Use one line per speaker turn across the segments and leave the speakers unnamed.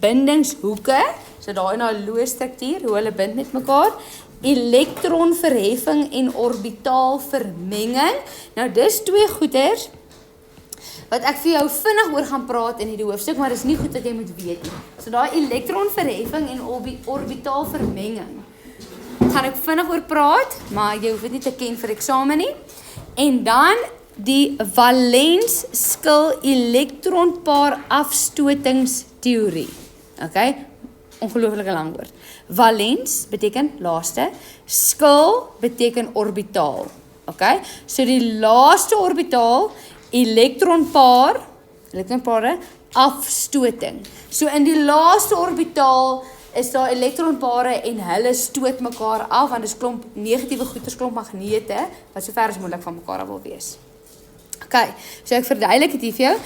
bindingshoeke, so daai na struktuur, hoe hulle bind met mekaar, elektronverheffing en orbitaalvermenging. Nou dis twee goeders wat ek vir jou vinnig oor gaan praat in hierdie hoofstuk, maar dis nie goed dat jy moet weet nie. So daai elektronverheffing en orbitaalvermenging gaan ek vinnig oor praat, maar jy hoef dit nie te ken vir eksamen nie. En dan die valens-skil elektronpaar afstotingsteorie. Okay? Ongelooflike lang woord. Valens beteken laaste, skil beteken orbitaal. Okay? So die laaste orbitaal, elektronpare, afstoting. So in die laaste orbitaal is daar elektronpare en hulle stoot mekaar af, want dis klomp negatiewe goeders, klomp magnete, wat so ver as moontlik van mekaar af wil wees. Okay, so ek verduidelik dit hier vir jou.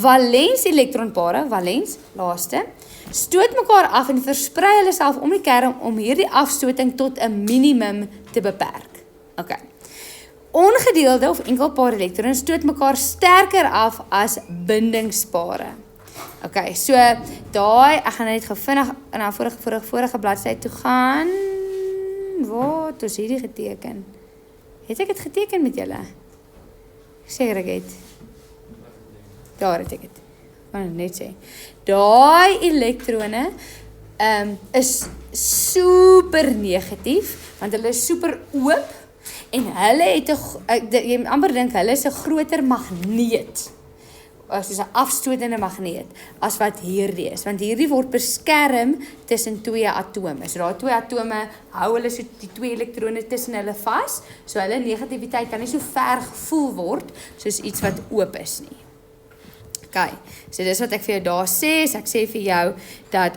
Valens elektronpare, valens, laaste, stoot mekaar af en versprei hulle self om die kern om hierdie afstoting tot 'n minimum te beperk. Okay. Ongedeelde of enkelpare elektrone stoot mekaar sterker af as bindingspare. Okay, so daai, ek gaan net vinnig na vorige bladsy toe gaan. Wat is hierdie geteken? Het ek dit geteken met julle? Seker ek het. Daar het ek dit. Kan ek net sê. Daai elektrone is super negatief, want hulle is super oop en hulle het jy amper dink hulle is 'n groter magneet. Soos 'n afstotende magneet as wat hierdie is, want hierdie word beskerm tussen twee atome. So daai twee atome hou hulle so die twee elektrone tussen hulle vas, so hulle negativiteit kan nie so ver gevoel word soos iets wat oop is nie. Okay, so dis wat ek vir jou daar sê, so ek sê vir jou dat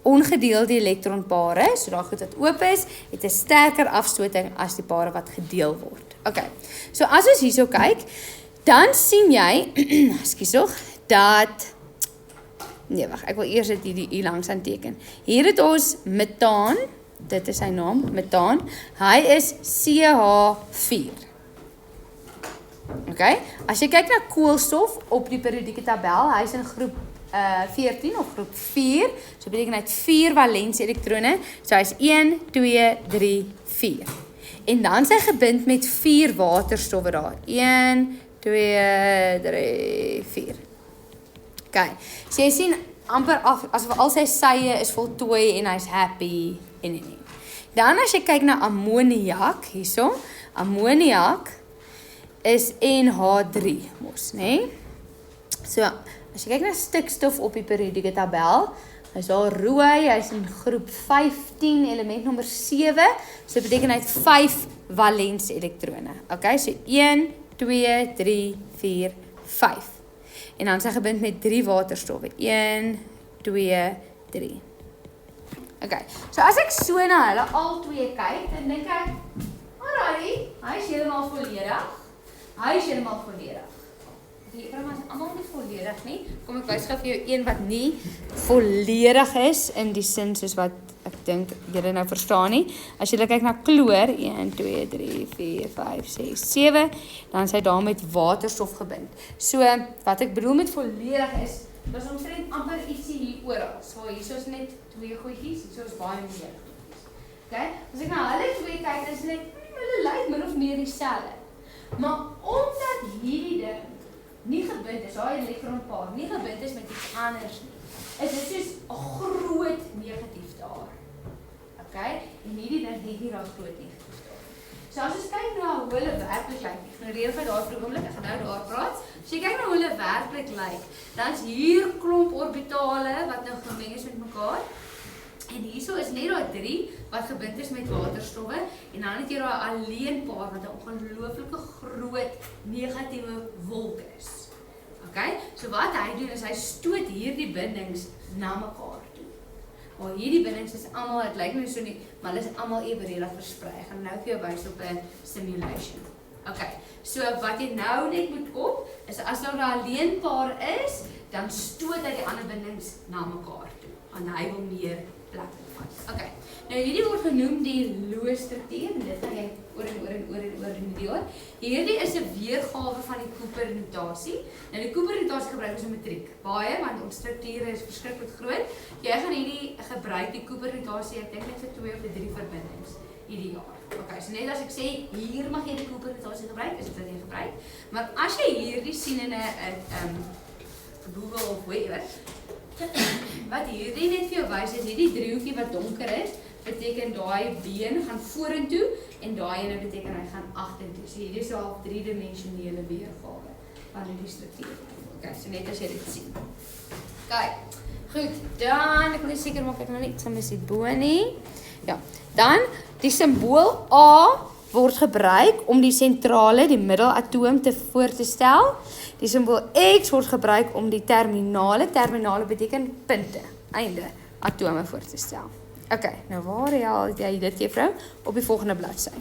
ongedeelde elektronpare, so daai goed wat oop is, het 'n sterker afstoting as die pare wat gedeel word. Okay, so as ons hierso kyk, dan sien jy, ekskuus tog, dat, nee wag, ek wil eers dit hier langs aan teken. Hier het ons metaan, dit is sy naam, metaan, hy is CH4. Okay, as jy kyk na koolstof op die periodieke tabel, hy is in groep 14 of groep 4, so beteken hy het 4 valense elektrone, so hy is 1, 2, 3, 4. En dan sy gebind met 4 waterstowwe daar, 1, 2, 3, 4. Okay, so jy sien amper af, asof al sy sye is voltooi en hy's happy en. Dan as jy kyk na ammoniak, hierso, ammoniak is NH3 mos, né? So, as jy kyk na stikstof op die periodieke tabel, hy's daar rooi, hy's in groep 15, element nommer 7, so beteken hy het 5 valense elektrone. Okay, so 1, 2, 3, 4, 5. En dan sy gebind met 3 waterstowwe. 1, 2, 3. Okay, so as ek so na hulle al twee kyk, dan dink ek, alrighty, hy is helemaal volledig. Hy is helemaal volledig. Die programma is allemaal nie volledig nie. Kom ek wys gou vir jou een wat nie volledig is, in die sin soos wat ek dink julle nou verstaan nie. As julle kyk na kloor, 1, 2, 3, 4, 5, 6, 7, dan is hy daar met waterstof gebind. So, wat ek bedoel met volledig is, dat is omtrent amper ietsie hier oral. So, hier is net 2 goedjies, hier is baie meer goedjies. Okay? As ek na hulle twee kyk, dan is net, hulle lyk min of meer dieselfde. Maar omdat hierdie ding nie gebind is, daai elektronpaar nie gebind is met iets anders nie, is dit soos 'n groot negatief daar. Okay? En hierdie ding het hier al groot negatief daar. So as ons kyk na hoe hulle werklik lyk, ek ignoreer vir daai vir 'n oomblik, ek gaan nou daar praat. As jy kyk na hoe hulle werklik lyk, dan is hier klomp orbitale wat nou gemeng is met mekaar. En hierso is net daai 3 wat gebind is met waterstowwe en dan het jy daai alleenpaar wat 'n ongelooflike groot negatiewe wolk is. Okay? So wat hy doen is hy stoot hierdie bindings na mekaar toe. Maar hierdie bindings is almal, dit lyk nou so nie, maar hulle is almal evenredig versprei. Ek gaan nou vir jou wys op 'n simulation. Okay. So wat jy nou net moet kop is as nou daai alleenpaar is, dan stoot hy die ander bindings na mekaar toe. want hy wil meer plek vat. Okay. Nou hierdie word genoem die Loo-struktuur en dit gaan jy oor in die jaar. Hierdie is 'n weergawe van die Cooper-notasie. Nou die Cooper-notasie gebruik ons in matriek baie want ons strukture is verskriklik groot. Jy gaan hierdie gebruik die Cooper-notasie, ek dink net vir 2 of 3 verbindings hierdie jaar. Okay, so net as ek sê hier mag jy die Cooper-notasie gebruik, is dit wat jy gebruik. Maar as jy hierdie sien in 'n Google of wherever, wat hierdie net vir jou wys is hierdie driehoekie wat donker is, beteken daai been gaan vorentoe en daai ene beteken hy gaan agtertoe. So hierdie is 'n 3-dimensionele weergawe van hierdie struktuur. Okay, so net as jy dit sien. Kyk. Goed, dan ek wil seker maak ek nou net sommer sit bo nie. Ja, dan die simbool A word gebruik om die sentrale, die middelatoom te voor te stel. Die simbool X word gebruik om die terminale beteken punte, einde, atome voor te stel. Okay, nou waar het jy dit juffrou? Op die volgende bladsy.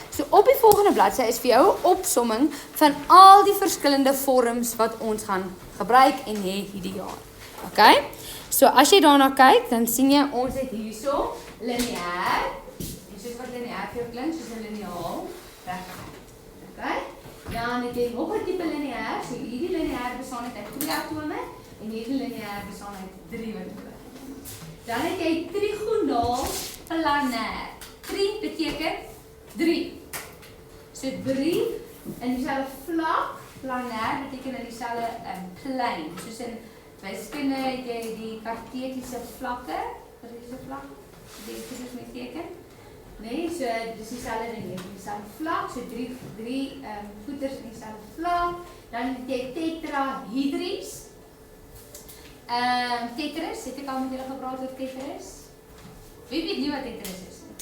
So op die volgende bladsy is vir jou 'n opsomming van al die verskillende vorms wat ons gaan gebruik en hê hierdie jaar. Okay? So as jy daarna kyk, dan sien jy ons het hierso lineêr. En soos wat lineêr vir jou klink, soos 'n liniaal reguit. Okay? Dan het jy nog 'n tipe lineêr. So hierdie lineêr bestaan uit 2 atome en hierdie lineêr bestaan uit 3 atome. Dan het jy trigonaal planair. 3 beteken 3. So 3 in dieselfde vlak, planair beteken in dieselfde plein. Soos in wiskunde het jy die kartesiese vlakke, wat is 'n vlak? Dit is met teken. Nee, so dis dieselfde ding, dieselfde vlak, so 3 voeters in dieselfde vlak. Dan het jy tetrahedries. Tetris, het ek al met julle gepraat oor Tetris? Wie weet nie wat Tetris is nie?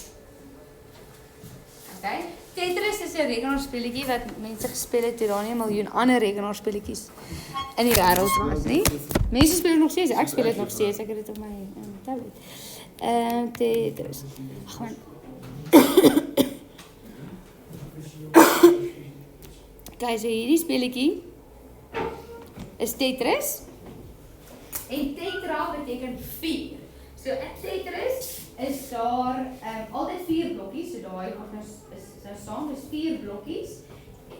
Okay. Tetris is 'n rekenaarspeletjie wat mense gespeel het toe daar nie 'n miljoen ander rekenaarspeletjies in die wêreld was nie. Mense speel dit nog steeds, ek speel dit nog steeds, ek het dit op my tablet. Tetris. Ag man. Kyk, so hierdie speletjie is Tetris. En tetra beteken 4. So in Tetris is daar altyd 4 blokkies, so daai gaan nou saam, dis 4 blokkies.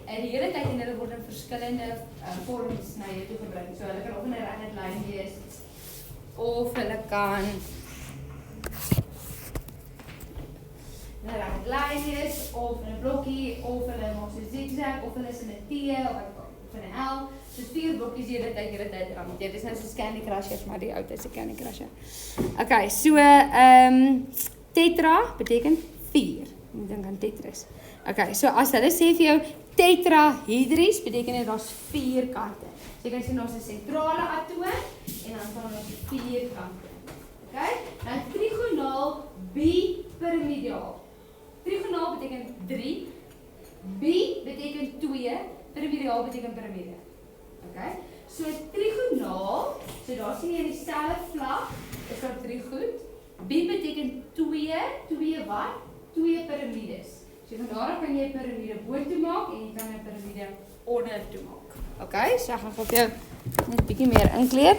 En die hele tyd en hulle word in verskillende vorms na jou toe gebring. So hulle kan of in 'n reguit lyn wees of hulle kan in 'n reguit lyn wees of in 'n blokkie of hulle maak so zigzag of hulle is in 'n T of in 'n L. So 4 blokkies die hele tyd aan. Dit is nou so Candy Crushers, maar die oud is 'n Candy Crusher. Okay, so tetra beteken 4. Ek dink aan Tetris. Okay, so as hulle sê vir jou tetrahedries beteken dit daar's 4 kante. So jy kan sien daar's 'n sentrale atoom en dan staan daar 4 kante. Okay? Dan trigonaal bipyramidaal. Trigonaal beteken 3. Bi beteken 2. Piramidaal beteken piramide. Okay? So trigonaal, so daar sien jy dieselfde vlak, is daar 3 goed. Bi beteken 2 wat? 2 piramides. So van daar kan jy 'n piramide boontoe maak en jy kan 'n piramide ondertoe maak. Okay, so ek gaan vir jou net 'n bietjie meer inkleer.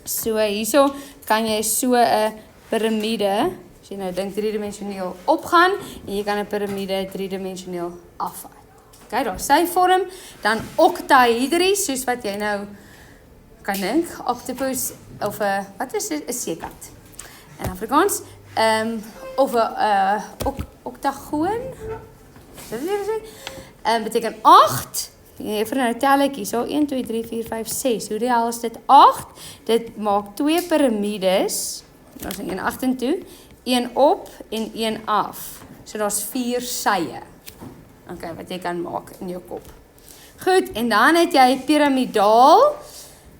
So hierso kan jy so 'n piramide, as jy nou dink 3-dimensioneel opgaan en jy kan 'n piramide 3-dimensioneel afvat. Okay, daar sy vorm, dan oktahedries, soos wat jy nou kan dink, octopus of 'n wat is dit? 'n seekat. In Afrikaans, of 'n oktagoon. Wat wil jy sê? Beteken 8. Jy vir nou tel ek hier, so 1 2 3 4 5 6. Hoe die hel is dit 8? Dit maak 2 piramides. Daar's 'n agtertoe, 1 op en 1 af. So daar's 4 sye. Okay, wat jy kan maak in jou kop. Goed, en dan het jy piramidaal.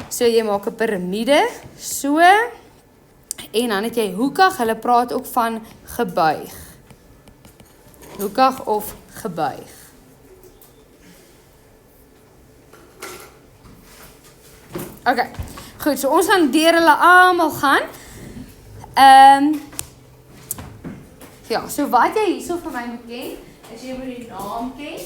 So jy maak 'n piramide, so. En dan het jy hoekig, hulle praat ook van gebuig. Hoekig of gebuig. Okay, goed, so ons gaan deur hulle almal gaan. Ja, so wat jy hierso vir my moet ken, as jy moet die naam ken,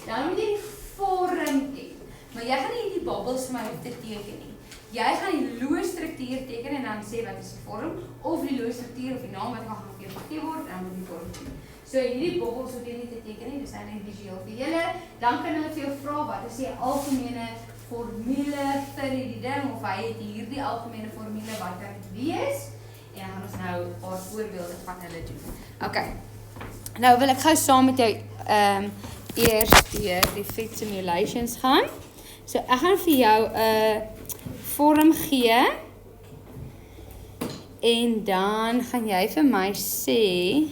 dan moet jy die vorm ken. Maar jy gaan nie die bubbles vir my hoef te teken nie. Jy gaan die loosstruktuur teken en dan sê wat is die vorm, of die loosstruktuur of die naam wat gaan vir jou gegee word, en dan moet die vorm doen. So hierdie bobbels hoef jy nie te teken nie, dis net visueel vir julle. Dan kan hulle vir jou vra wat is die algemene formule vir hierdie ding, of hy het hierdie algemene formule wat kan dit wees, en dan gaan ons nou 'n paar voorbeelde van hulle doen. Okay. Nou wil ek gou saam met jou eers die fit simulations gaan. So ek gaan vir jou 'n vorm gee en dan gaan jy vir my sê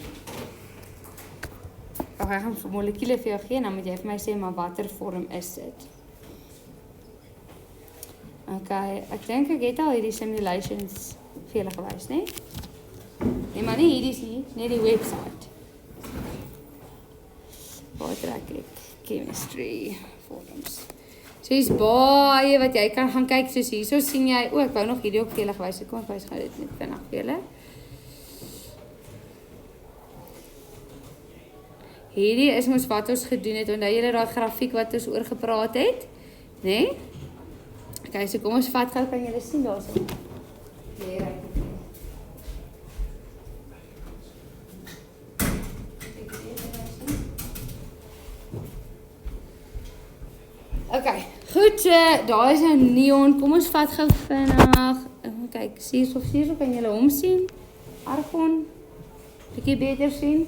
ek gaan molekule vir jou gee en dan moet jy vir my sê maar watter vorm is dit. Okay, ek dink ek het al hierdie simulations vir julle gewys, né? Nee, maar nie hierdie is nie, net die website. Waar trek ek? Chemistry forums. So hier's baie wat jy kan gaan kyk, soos hierso sien jy, ek wou nog hierdie ook vir julle gewys, kom ek wys gou dit net vinnig vir julle. Hierdie is mos wat ons gedoen het, onthou julle daai grafiek wat ons oor gepraat het, né? Okay, so kom ons vat gou, kan julle sien daarso. Okay, goed, daar is nou neon, kom ons vat gou vinnig, kyk, suurstof, kan julle hom sien? Argon, bietjie beter sien?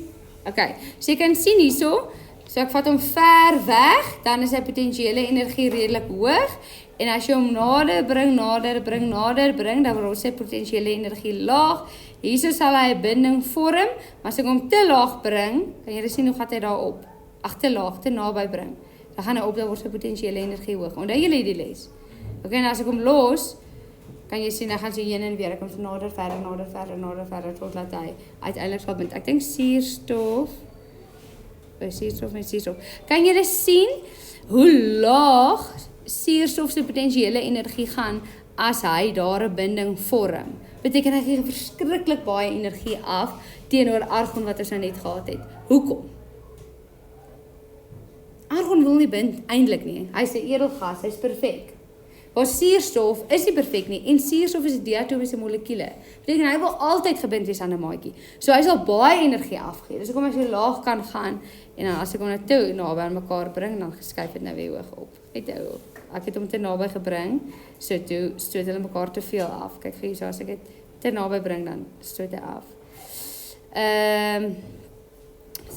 Okay, so jy kan sien hierso, so ek vat hom ver weg, dan is sy potensiële energie redelik hoog, en as jy hom nader bring, dan word sy potensiële energie laag. Hierso sal hy 'n binding vorm, maar as ek hom te laag bring, kan jy sien hoe gaan hy daar op? Ag, te laag, te naby bring. Dan gaan hy op, dan word sy potensiële energie hoog. Onthou julle hierdie les? Okay, en as ek hom los, kan jy sien, hy gaan so heen en weer, ek kom so nader, verder, totdat hy uiteindelik sal bind. Ek dink suurstof met suurstof. Kan julle sien hoe laag suurstof se potensiële energie gaan as hy daar 'n binding vorm? Beteken hy gee verskriklik baie energie af teenoor argon wat ons nou net gehad het. Hoekom? Argon wil nie bind eintlik nie. Hy's 'n edelgas, hy's perfek. Maar suurstof is nie perfek nie en suurstof is 'n diatomiese molekule. Beteken hy wil altyd gebind wees aan 'n maatjie. So hy sal baie energie afgee. Dis hoekom hy so laag kan gaan en dan as ek hom nou te naby aan mekaar bring, dan geskuif dit nou weer hoog op. Net hou op. Ek het hom te naby gebring, so toe stoot hulle mekaar te veel af. Kyk vir hierso, as ek dit te naby bring, dan stoot hy af.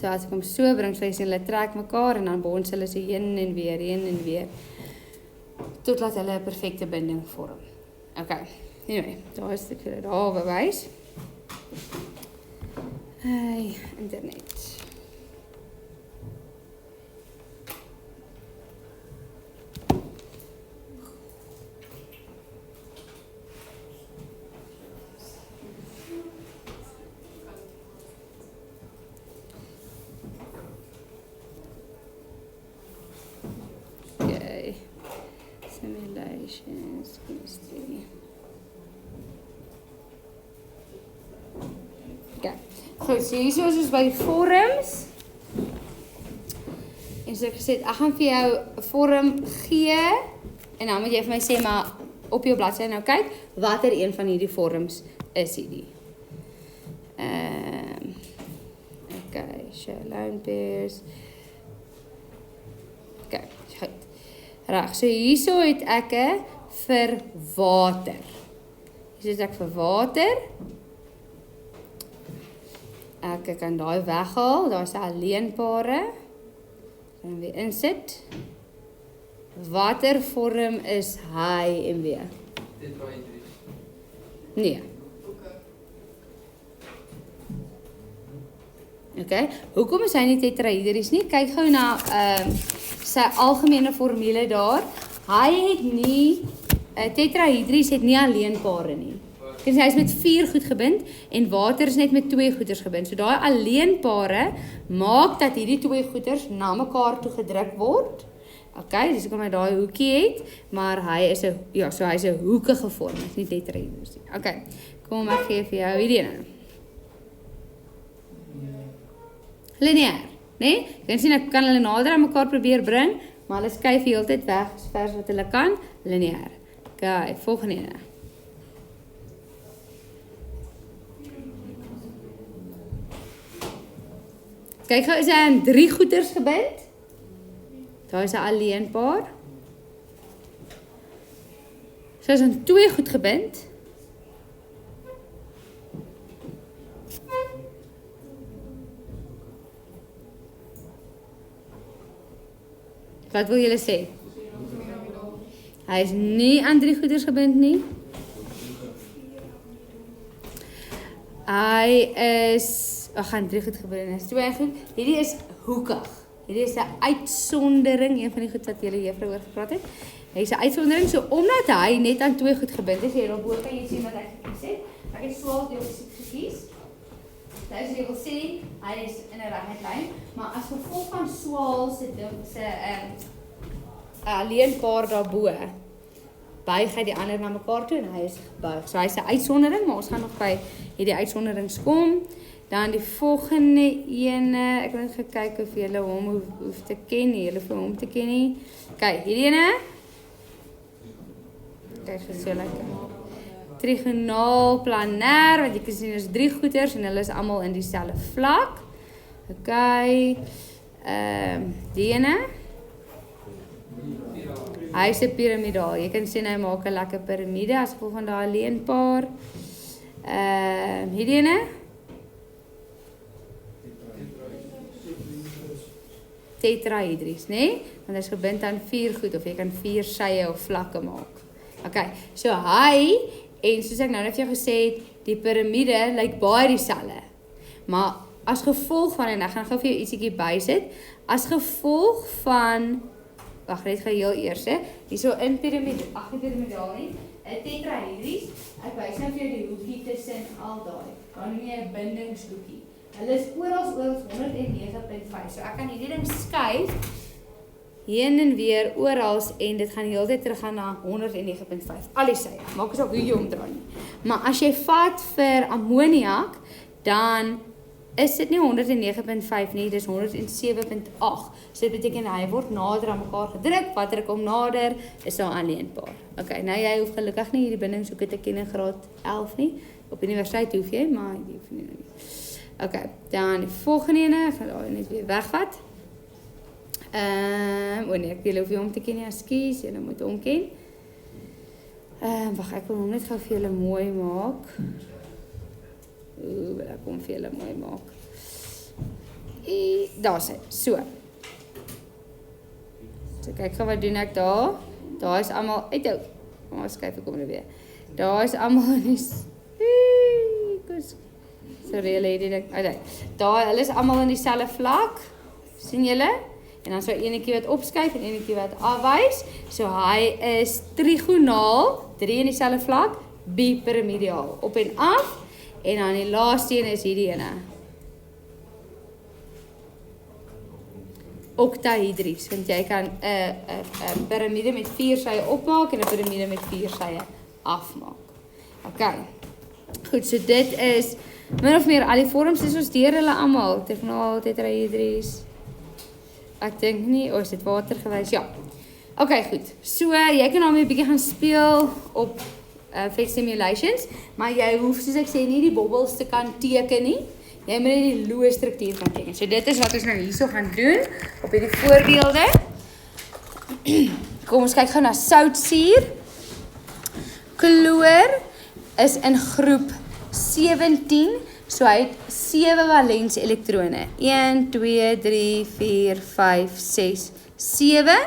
So as ek hom so bring, sê hulle trek mekaar en dan bons hulle so heen en weer. Totdat hulle 'n perfekte binding vorm. Okay, anyway, daar is dit vir daar bewys. Hey, internet. Okay. Simulations, chemistry. Okay. Goed, so hier is ons by die vorms. En so ek gesê, ek gaan vir jou 'n vorm gee en dan moet jy vir my sê maar op jou bladsy nou kyk watter een van hierdie vorms is hierdie. Okay, show lone pairs. Okay, goed. Reg, so hierso het ek vir water. Hier is ek vir water. Ek kan daai weghaal, daar is alleenpare. Kan weer insit. Watter vorm is hy en weer?
Tetrahydrisch.
Nee. Okay, hoekom is hy nie tetrahydrisch nie? Kyk gou na sy algemene formule daar. Hy het nie tetrahydrisch het nie alleenpare nie. Kyk, hy is met 4 goed gebind en water is net met 2 goeders gebind. So daai alleenpare maak dat hierdie 2 goeders na mekaar toe gedruk word. Okay, dis hoekom hy daai hoekie het, maar hy is 'n so hy's 'n hoekige vorm, is nie tetrahydrisch nie. Okay, kom ek gee vir jou hierdie een. Lineair, né? Jy kan sien ek kan hulle nader aan mekaar probeer bring, maar hulle skuif heeltyd weg as ver as wat hulle kan. Lineair. OK, Okay, volgende ene. Kyk gou, is hy aan 3 goeders gebind? Daar is 'n alleen paar. So is aan 2 goed gebind. Wat wil julle sê? Hy is nie aan 3 goeders gebind nie. Hy is, gaan 3 goed gebind is. 2 goed. Hierdie is hoekig. Hierdie is 'n uitsondering, een van die goed wat julle juffrou oor gepraat het. Hy is 'n uitsondering, so omdat hy net aan 2 goed gebind is, hier daarbo kan jy sien wat ek gekies het. Ek het swaal deel gekies. Dus jy wil sê, hy is in 'n reguit lyn, maar as gevolg van swaal se alleen paar daarbo, buig hy die ander na mekaar toe en hy is gebuig. So hy is 'n uitsondering, maar ons gaan nog by hierdie uitsonderings kom. Dan die volgende ene, ek het net gekyk of julle hom hoef te ken nie, julle vir hom te ken nie. Kyk, hierdie ene. Kyk, so lekker. Trigonaal planair, want jy kan sien is 3 goeders en hulle is almal in dieselfde vlak. Okay. Die ene. Hy is 'n piramidaal. Jy kan sien hy maak 'n lekker piramide as gevolg van daai leenpaar. Hierdie ene. Tetrahedries, né? Want dit is gebind aan 4 goed of jy kan 4 sye of vlakke maak. Okay, so hy en soos ek nou net vir jou gesê het, die piramide lyk baie dieselfde. Maar as gevolg van, en ek gaan gou vir jou ietsiekie bysit, as gevolg van, wag net geheel eers, hierso in piramide, ag nie piramidaal nie, 'n tetrahedries, ek wys nou vir jou die hoekie tussen al daai. Dan noem jy 'n bindingshoekie. Hulle is oral 109.5. So ek kan hierdie ding skuif heen en weer oral en dit gaan heeltyd terug gaan na 109.5. Al die sye. Maak nie saak hoe jy omdraai nie. Maar as jy vat vir ammoniak, dan is dit nie 109.5 nie, dis 107.8. So dit beteken hy word nader aan mekaar gedruk. Wat druk hom nader is daar alleenpaar. Okay, nou jy hoef gelukkig nie hierdie bindingshoeke te ken in graad 11 nie. Op universiteit hoef jy, maar jy hoef nie nou nie. Okay, dan die volgende ene, ek gaan daar net weer wegvat. Nee, ek wil hoef jy om te ken nie, ekskuus, jy moet hom ken. Wag, ek wil hom net gou vir julle mooi maak. Wil ek hom vir julle mooi maak. Daar is hy, so. So kyk gou wat doen ek daar. Daar is almal uithou. Kom ons kyk ek kom nou weer. Daar is almal in die sorry, julle het die ding. Okay. Daar, hulle is almal in dieselfde vlak. sien julle? En dan so enetjie wat opskuif en enetjie wat afwys. So hy is trigonaal, 3 in dieselfde vlak, bipyramidiaal, op en af. En dan die laaste een is hierdie ene. Octahedries, want jy kan 'n piramide met 4 sye opmaak en 'n piramide met 4 sye afmaak. Okay. Goed, so dit is min of meer al die vorms is ons deur hulle almal. Trigonaal, tetrahedries. Ek dink nie, is dit water gewys? Ja. Okay, goed. So jy kan daarmee 'n bietjie gaan speel op Flex Simulations, maar jy hoef soos ek sê nie die bobbels te kan teken nie. Jy moet net die loë struktuur kan teken. So dit is wat ons nou hierso gaan doen op hierdie voorbeelde. Kom ons kyk gou na soutsuur. Chloor is in groep 17, so hy het 7 valens elektrone. 1, 2, 3, 4, 5, 6, 7.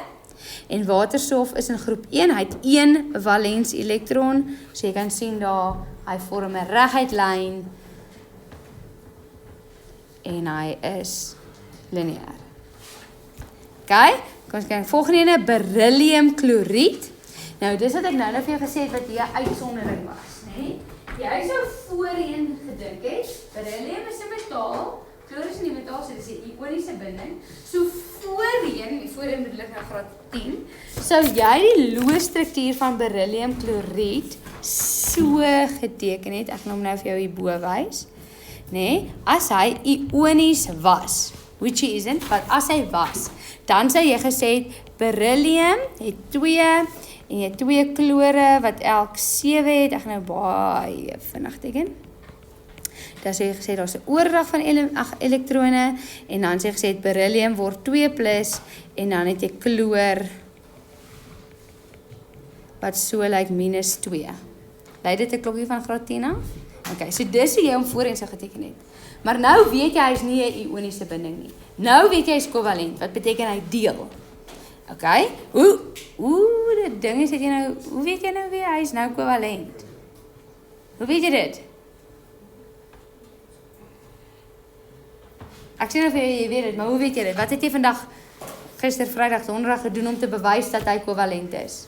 En waterstof is in groep 1, hy het 1 valens elektron, so jy kan sien daar, hy vorm 'n reguit lyn en hy is lineair. Okay, kom ons kyk volgende ene, berylliumkloried. Nou dis wat ek nou vir jou gesê het wat hier 'n uitsondering was, né? Jy sou voorheen gedink het, beryllium is 'n metaal, chloor is nie metaal, so dis 'n ioniese binding. So voorheen bedoel ek nou graad 10, sou jy die loë struktuur van berylliumkloried so geteken het. Ek gaan hom nou vir jou hierbo wys. Nee, as hy ionies was, which he isn't, but as hy was, dan sou jy gesê het beryllium het 2 en jy 2 klore wat elk 7 het. Ek gaan nou baie vinnig teken. Dan sê jy gesê daar's 'n oordrag van elektrone en dan sê jy gesê beryllium word 2+ en dan het jy kloor wat so lyk -2. Lei dit 'n klokkie van graad 10 af? Okay, so dis hoe jy hom voorheen sou geteken het. Maar nou weet jy hy is nie 'n ioniese binding nie. Nou weet jy hy is kovalent. Wat beteken hy deel? Okay? Die ding is dat jy nou, hoe weet jy nou weer hy is nou kovalent? Hoe weet jy dit? Ek sê nou vir jy weet dit, maar hoe weet jy dit? Wat het jy vandag, gister, Vrydag, Donderdag gedoen om te bewys dat hy kovalent is?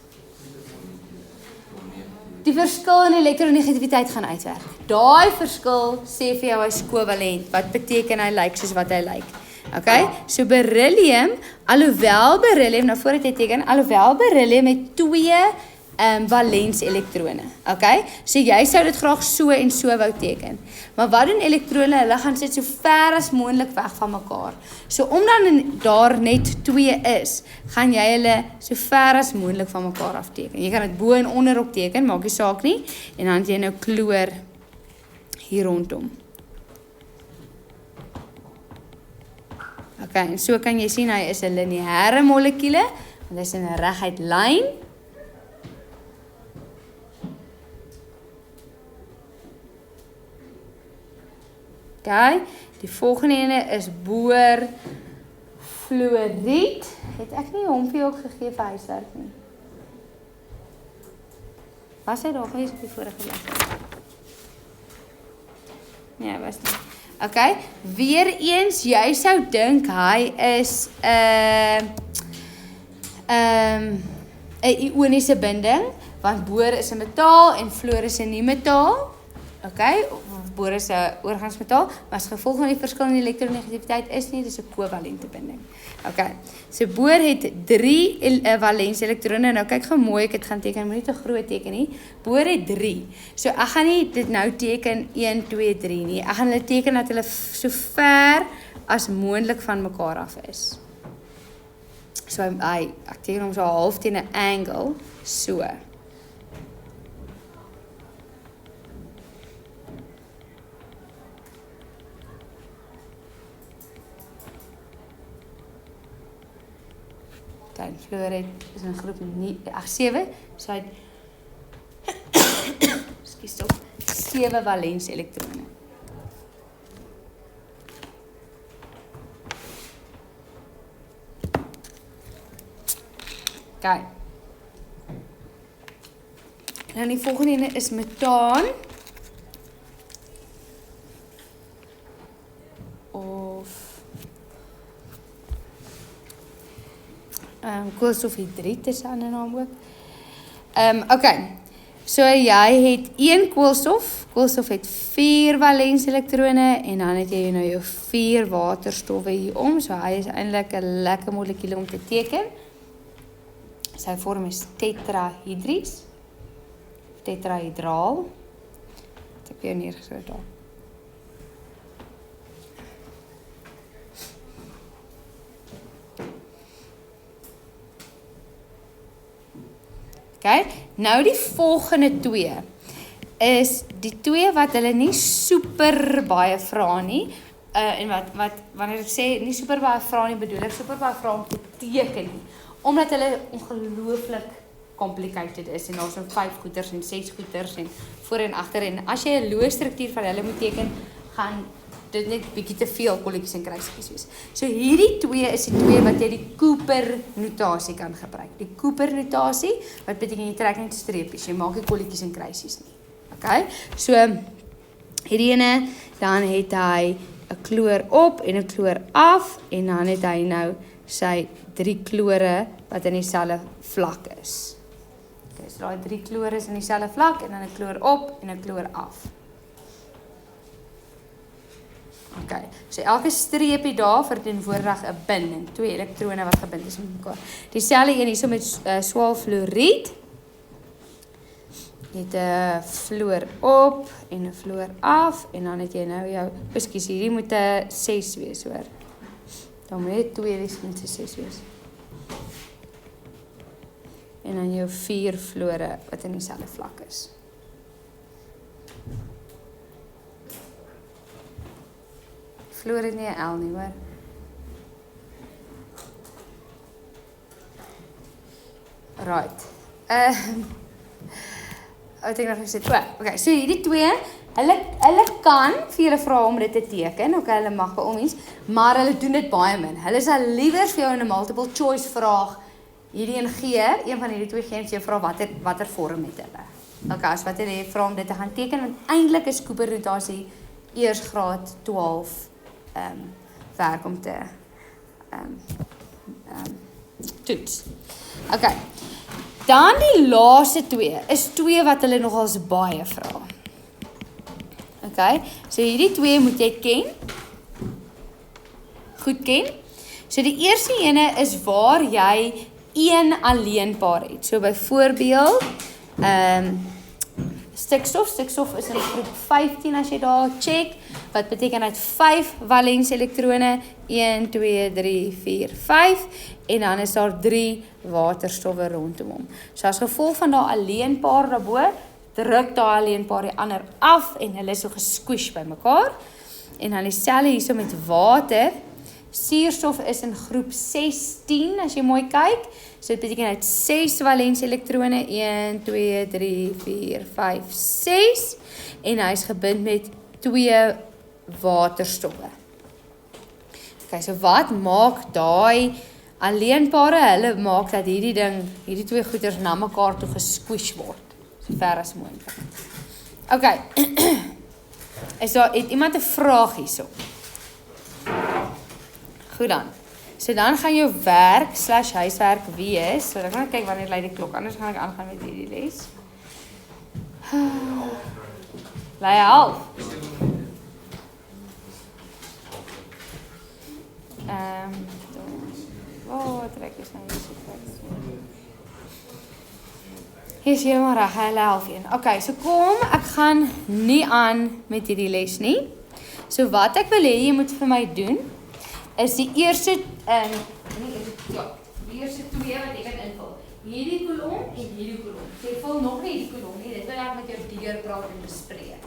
Die verskil in elektronegativiteit gaan uitwerk. Daai verskil sê vir jou hy is kovalent. Wat beteken hy lyk soos wat hy lyk? Okay? So beryllium, alhoewel beryllium, nou voordat jy teken, alhoewel beryllium het 2 valens elektrone. Okay? So jy sou dit graag so en so wou teken. Maar wat doen elektrone? Hulle gaan sit so ver as moontlik weg van mekaar. So omdat daar net 2 is, gaan jy hulle so ver as moontlik van mekaar afteken. Jy kan dit bo en onder ook teken, maak nie saak nie. En dan het jy nou kloor hier rondom. Okay, en so kan jy sien hy is 'n lineêre molekuule, want hy is in 'n reguit lyn. Okay, die volgende ene is boorfluoried. Het ek nie hom vir jou ook gegee vir huiswerk nie? Was hy daar gewees op die vorige bladsy? Nee, was nie. Okay, weer eens, jy sou dink hy is 'n ioniese binding, want boor is 'n metaal en fluor is 'n nie-metaal. Okay, boor is 'n oorgangsmetaal, maar as gevolg van die verskil in elektronegativiteit is nie, dis 'n kovalente binding. Okay, so boor het 3 valens elektrone. Nou kyk gou mooi, ek het gaan teken, moenie te groot teken nie. Boor het 3. So ek gaan nie dit nou teken 1, 2, 3 nie. Ek gaan hulle teken dat hulle so ver as moontlik van mekaar af is. So ek teken hom so half teen 'n angle, so. Fluor is in groep 7, so hy ekskuus tog 7 valens elektrone. Okay. En die volgende ene is metaan. Koolstofhydried is 'n ander naam ook. Okay. So jy het 1 koolstof. Koolstof het 4 valens elektrone en dan het jy nou jou 4 waterstowwe hierom. So hy is eintlik 'n lekker molekuul om te teken. Sy vorm is tetrahedries. Tetrahedraal. Ek het jou neergeskryf daar. Okay, nou die volgende 2 is die 2 wat hulle nie super baie vra nie. En wat wanneer ek sê nie super baie vra nie, bedoel ek super baie vra om te teken nie. Omdat hulle ongelooflik complicated is en daar's so 5 goeters en 6 goeters en voor en agter en as jy 'n loë struktuur van hulle moet teken, gaan dit net bietjie te veel kolletjies en kruisies wees. So hierdie 2 is die 2 wat jy die Cooper-notasie kan gebruik. Die Cooper-notasie, wat beteken jy trek net streepies, jy maak nie kolletjies en kruisies nie. Okay? So hierdie ene, dan het hy 'n kloor op en 'n kloor af en dan het hy nou sy 3 klore wat in dieselfde vlak is. Okay, so daai 3 klore is in dieselfde vlak en dan 'n kloor op en 'n kloor af. Okay, so elke streepie daar verteenwoordig 'n binding, 2 elektrone wat gebind is met mekaar. Dieselfde een hierso met swaalfluoried. Jy het 'n fluor op en 'n fluor af en dan het jy nou jou, ekskuus, hierdie moet 'n 6 wees, hoor. Dan moet jy 2 wees en 6 wees. en dan jou 4 fluore wat in dieselfde vlak is. Fluor het nie 'n L nie, hoor. Right. Wat ek nog gesê, okay, so hierdie twee, hulle kan vir julle vra om dit te teken, okay, hulle mag by ons, maar hulle doen dit baie min. Hulle sal liewer vir jou in 'n multiple choice vraag hierdie een gee, een van hierdie twee gee en vir jou vra watter vorm het hulle. Okay, as wat hulle vra om dit te gaan teken, want eintlik is Cooper-notasie eers graad 12 werk om te toets. Okay. Dan die laaste twee is twee wat hulle nogals baie vra. Okay, so hierdie twee moet jy ken. Goed ken. So die eerste ene is waar jy een alleenpaar het. So byvoorbeeld, stikstof is in groep 15 as jy daar check. Wat beteken dat 5 valensie elektrone, 1, 2, 3, 4, 5, en dan is daar 3 waterstowwe rondom hom. So as gevolg van daai alleenpaar daarbo, druk daai alleenpaar die ander af en hulle is so gesquish by mekaar. En dan dieselfde hierso met water. Suurstof is in groep 16 as jy mooi kyk. So dit beteken dat 6 valensie elektrone, 1, 2, 3, 4, 5, 6, en hy is gebind met 2 waterstowwe. Okay, so wat maak daai alleenpare? Hulle maak dat hierdie twee goeders na mekaar toe gesquish word, so ver as moontlik. Okay. Is daar iemand 'n vraag hierso? Goed dan. So dan gaan jou werk/huiswerk wees. So dan kan ek kyk wanneer lei die klok, anders gaan ek aangaan met hierdie les. Lei 11. Trek is nou hier so ver. Hier is jy maar reg, hy lei 11. Okay, so kom, ek gaan nie aan met hierdie les nie. So wat ek wil hê jy moet vir my doen, is die eerste, die eerste twee wat ek kan invul. Hierdie kolom en hierdie kolom. So ek vul nog nie hierdie kolom nie, dit wil ek met jou deurpraat en bespreek.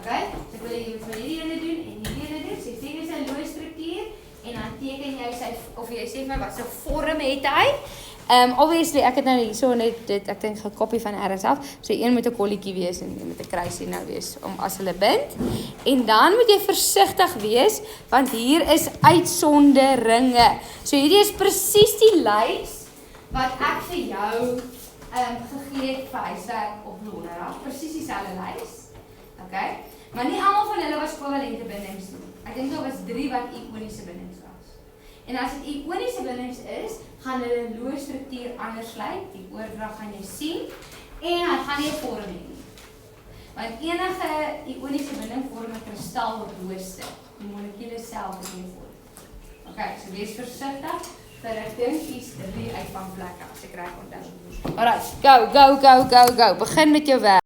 Okay? So ek wil jy moet hierdie ene doen en hierdie ene doen. So ek sê dis 'n looi struktuur en dan teken jy sy, of jy sê vir my wat so vorm het hy. Obviously, ek het nou hierso net dit, ek dink gekopie van ergens af. So een moet 'n kolletjie wees en een moet 'n kruisie nou wees om as hulle bind. En dan moet jy versigtig wees want hier is uitsonderinge. So hierdie is presies die lys wat ek vir jou gegee het vir huiswerk op donderdag. Presies dieselfde lys. Okay? Maar nie almal van hulle was kovalente bindings nie. Ek dink daar was 3 wat ioniese bindings was. En as dit ioniese bindings is, gaan hulle looi struktuur anders lyk. Die oordrag gaan jy sien en hy gaan nie 'n vorm hê nie. Want enige ioniese binding vorm 'n kristalrooster. Die molekule self is nie vorm. Okay, so wees versigtig vir ek dink iets 3 uitvangplekke as ek reg onthou. Alright, go. Begin met jou werk.